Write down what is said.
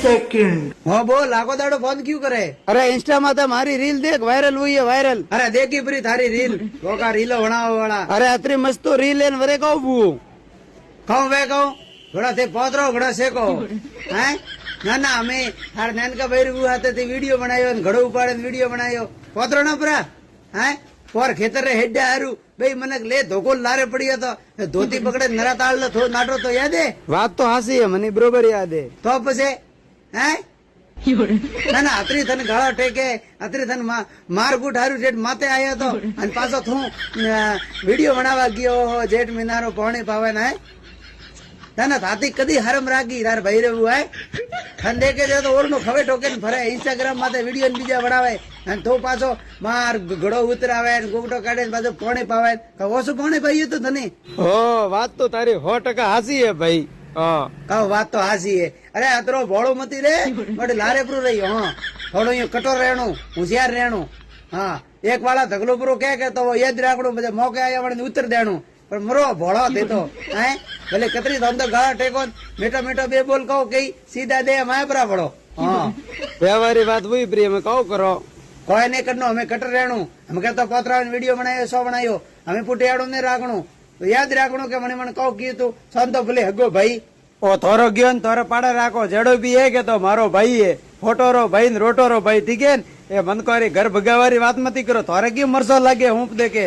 Second हाँ बोल आगो दाड़ो फोन क्यों करे। अरे इंस्टा में तो हमारी रील देख वायरल हुई है वायरल। अरे देखी प्री थारी रील वो का रीलो बनाओ वाला। अरे अतरी मस्त तो रील है वरे कहू बू कहूँ वे कहूँ घोड़ा थे पोतरो घोड़ा से को हैं ना ना हमें हर नैन का बैर वो आते थे वीडियो बनायो घड़ो उपाड़े वीडियो बनायो पोतरो ना परा हैं पोर खेतर रे हेड्डा हारू भाई મને લે ધોકો લારે પડ્યો તો ધોતી પકડે નરા તાળ થો નાટો તો યાદ હે વાત તો હાસી है મને बरोबर याद है તો પછી हैं ના ના અતરી થન ગાળા ટેકે અતરી થન મારકુટ હારું જેટ માથે આયો તો અને પાછો થું વિડિયો બનાવવા ગયો જેટ મિનારો પાણી પાવે ને ના ના થાતી કદી હરમ રાખી તાર ભાઈ રહેવું હે થન દેકે જે તો ઓરનો ખવે ટોકે ને ફરે ઇન્સ્ટાગ્રામ માથે વિડિયો ને બીજા બનાવે અને તો પાછો માર ઘડો ઉતરાવે ને ગોગટો કાઢે ને પાછો પાણી પાવે ઓછું પાણી પાયું તો તને हो बात तो तारी 100% हासी है भाई। हाँ કહો વાત તો હાસી હે અરે અતરો ભોળો મતી રે બટ લારે પૂરું રહી હા થોડું અહીંયા કટોર રહેણું હોશિયાર રહેણું હા એક વાળા ધગલો પૂરો કે તો યાદ રાખણું પછી મોકે આયા વળે ઉતર દેણું પણ મરો ભોળો દેતો હે ભલે કતરી તો અંદર ગાળા ટેકો મીઠો મીઠો બે બોલ કહો કઈ સીધા દે માયપરા પડો હા व्यवहारी बात हुई प्रिय में कहू करो કોઈ નહીં કરનો અમે કટર રહેણું અમે કહેતો પોતરા વિડીયો બનાવ્યો સો બનાવ્યો અમે પુટિયાડું નહીં રાખણું તો યાદ રાખણું કે મને મને કહું કીધું સંતો ભલે હગો ભાઈ ओ थोरो गयो ने थोरो पाड़े राखो जेड़ो भी है के तो मारो भाई है फोटोरो भाई ने रोटोरो भाई ठीक है ए मन को घर भगावारी बात मती करो थोरे क्यों मरसो लागे हूं देखे